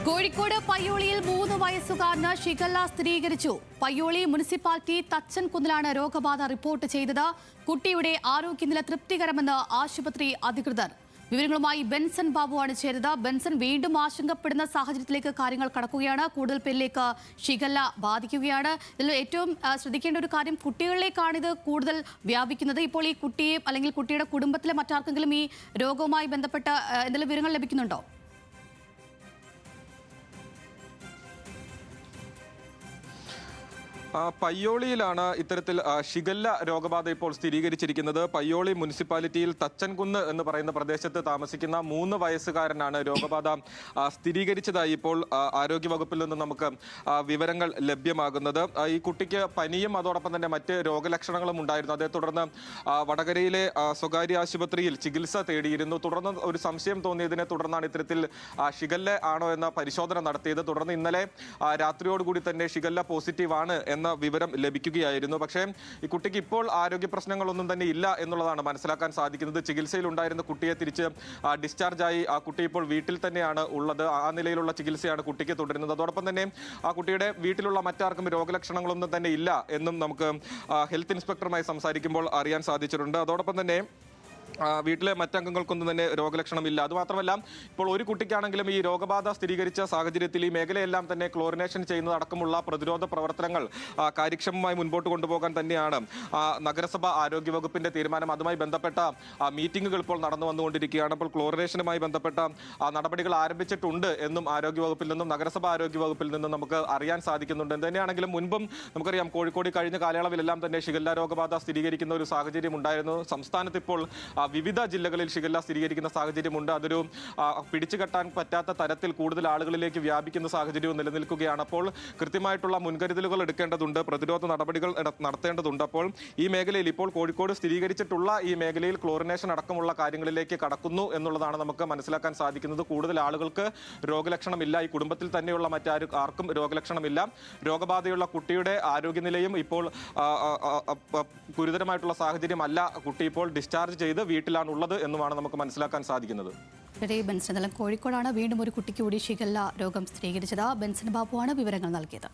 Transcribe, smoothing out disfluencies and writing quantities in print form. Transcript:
Kozhikode പയ്യോളിയിൽ 3 വയസ്സുകാരന് shigella സ്ഥിരീകരിച്ചു. Payyoli municipality തച്ചൻകുന്നിലാണ് രോഗബാധ report ചെയ്തത്. കുട്ടിയുടെ ആരോഗ്യനില തൃപ്തികരമെന്ന് ആശുപത്രി അധികൃതർ. വിവരങ്ങളുമായി ബെൻസൺ ബാബുവാണ് ചേരുന്നത്. ബെൻസൺ, വീണ്ടും ആശങ്കപ്പെടുന്ന സാഹചര്യത്തിലേക്ക് കാര്യങ്ങൾ കടക്കുകയാണ്. കൂടുതൽ പേരിലേക്ക് ഷിഗല്ല ബാധിക്കുകയാണ്. ഇതിൽ ഏറ്റവും ശ്രദ്ധിക്കേണ്ട ഒരു കാര്യം, കുട്ടികളിലേക്കാണ് ഇത് കൂടുതൽ വ്യാപിക്കുന്നത്. ഇപ്പോൾ ഈ കുട്ടിയെ അല്ലെങ്കിൽ കുട്ടിയുടെ കുടുംബത്തിലെ മറ്റാർക്കെങ്കിലും ഈ രോഗവുമായി ബന്ധപ്പെട്ട എന്തെങ്കിലും വിവരങ്ങൾ ലഭിക്കുന്നുണ്ടോ? പയ്യോളിയിലാണ് ഇത്തരത്തിൽ ഷിഗല്ല രോഗബാധ ഇപ്പോൾ സ്ഥിരീകരിച്ചിരിക്കുന്നത്. പയ്യോളി മുനിസിപ്പാലിറ്റിയിൽ തച്ചൻകുന്ന് എന്ന് പറയുന്ന പ്രദേശത്ത് താമസിക്കുന്ന 3 വയസ്സുകാരനാണ് രോഗബാധ സ്ഥിരീകരിച്ചതായി ഇപ്പോൾ ആരോഗ്യവകുപ്പിൽ നിന്ന് നമുക്ക് വിവരങ്ങൾ ലഭ്യമാകുന്നത്. ഈ കുട്ടിക്ക് പനിയും അതോടൊപ്പം തന്നെ മറ്റ് രോഗലക്ഷണങ്ങളും ഉണ്ടായിരുന്നു. അതേ തുടർന്ന് വടകരയിലെ സ്വകാര്യ ആശുപത്രിയിൽ ചികിത്സ തേടിയിരുന്നു. തുടർന്ന് ഒരു സംശയം തോന്നിയതിനെ തുടർന്നാണ് ഇത്തരത്തിൽ ഷിഗല്ല ആണോ എന്ന പരിശോധന നടത്തിയത്. തുടർന്ന് ഇന്നലെ രാത്രിയോടുകൂടി തന്നെ ഷിഗല്ല പോസിറ്റീവ് ആണ് എന്ന വിവരം ലഭിക്കുകയായിരുന്നു. പക്ഷേ ഈ കുട്ടിക്ക് ഇപ്പോൾ ആരോഗ്യ പ്രശ്നങ്ങളൊന്നും തന്നെ ഇല്ല എന്നുള്ളതാണ് മനസ്സിലാക്കാൻ സാധിക്കുന്നത്. ചികിത്സയിൽ ഉണ്ടായിരുന്ന കുട്ടിയെ തിരിച്ച് ഡിസ്ചാർജായി ആ കുട്ടി ഇപ്പോൾ വീട്ടിൽ തന്നെയാണ് ഉള്ളത്. ആ നിലയിലുള്ള ചികിത്സയാണ് കുട്ടിക്ക് തുടരുന്നത്. അതോടൊപ്പം തന്നെ ആ കുട്ടിയുടെ വീട്ടിലുള്ള മറ്റാർക്കും രോഗലക്ഷണങ്ങളൊന്നും തന്നെ ഇല്ല എന്നും നമുക്ക് ഹെൽത്ത് ഇൻസ്പെക്ടറുമായി സംസാരിക്കുമ്പോൾ അറിയാൻ സാധിച്ചിട്ടുണ്ട്. അതോടൊപ്പം തന്നെ വീട്ടിലെ മറ്റംഗങ്ങൾക്കൊന്നും തന്നെ രോഗലക്ഷണമില്ല. അതുമാത്രമല്ല, ഇപ്പോൾ ഒരു കുട്ടിക്കാണെങ്കിലും ഈ രോഗബാധ സ്ഥിരീകരിച്ച സാഹചര്യത്തിൽ ഈ മേഖലയെല്ലാം തന്നെ ക്ലോറിനേഷൻ ചെയ്യുന്നതടക്കമുള്ള പ്രതിരോധ പ്രവർത്തനങ്ങൾ കാര്യക്ഷമമായി മുൻപോട്ട് കൊണ്ടുപോകാൻ തന്നെയാണ് നഗരസഭ ആരോഗ്യവകുപ്പിന്റെ തീരുമാനം. അതുമായി ബന്ധപ്പെട്ട മീറ്റിംഗുകൾ ഇപ്പോൾ നടന്നു വന്നുകൊണ്ടിരിക്കുകയാണ്. അപ്പോൾ ക്ലോറിനേഷനുമായി ബന്ധപ്പെട്ട നടപടികൾ ആരംഭിച്ചിട്ടുണ്ട് എന്നും ആരോഗ്യവകുപ്പിൽ നിന്നും നഗരസഭ ആരോഗ്യവകുപ്പിൽ നിന്നും നമുക്ക് അറിയാൻ സാധിക്കുന്നുണ്ട്. എന്തുതന്നെയാണെങ്കിലും മുൻപും നമുക്കറിയാം, കോഴിക്കോട് കഴിഞ്ഞ കാലയളവിലെല്ലാം തന്നെ ഷിഗല്ല രോഗബാധ സ്ഥിരീകരിക്കുന്ന ഒരു സാഹചര്യം ഉണ്ടായിരുന്നു. സംസ്ഥാനത്ത് ഇപ്പോൾ വിവിധ ജില്ലകളിൽ ഷിഗല്ല സ്ഥിരീകരിക്കുന്ന സാഹചര്യമുണ്ട്. അതൊരു പിടിച്ചുകെട്ടാൻ പറ്റാത്ത തരത്തിൽ കൂടുതൽ ആളുകളിലേക്ക് വ്യാപിക്കുന്ന സാഹചര്യവും നിലനിൽക്കുകയാണ്. അപ്പോൾ കൃത്യമായിട്ടുള്ള മുൻകരുതലുകൾ എടുക്കേണ്ടതുണ്ട്, പ്രതിരോധ നടപടികൾ നടത്തേണ്ടതുണ്ട്. അപ്പോൾ ഈ മേഖലയിൽ ഇപ്പോൾ കോഴിക്കോട് സ്ഥിരീകരിച്ചിട്ടുള്ള ഈ മേഖലയിൽ ക്ലോറിനേഷൻ അടക്കമുള്ള കാര്യങ്ങളിലേക്ക് കടക്കുന്നു എന്നുള്ളതാണ് നമുക്ക് മനസ്സിലാക്കാൻ സാധിക്കുന്നത്. കൂടുതൽ ആളുകൾക്ക് രോഗലക്ഷണമില്ല. ഈ കുടുംബത്തിൽ തന്നെയുള്ള ആർക്കും രോഗലക്ഷണമില്ല. രോഗബാധയുള്ള കുട്ടിയുടെ ആരോഗ്യനിലയും ഇപ്പോൾ ഗുരുതരമായിട്ടുള്ള സാഹചര്യമല്ല. കുട്ടി ഇപ്പോൾ ഡിസ്ചാർജ് ചെയ്ത് വീട്ടിലാണുള്ളത് എന്നുമാണ് നമുക്ക് മനസ്സിലാക്കാൻ സാധിക്കുന്നത്. ബെൻസൺ, കോഴിക്കോടാണ് വീണ്ടും ഒരു കുട്ടിക്ക് കൂടി ഷിഗല്ല രോഗം സ്ഥിരീകരിച്ചത്. ബെൻസൺ ബാബുവാണ് വിവരങ്ങൾ നൽകിയത്.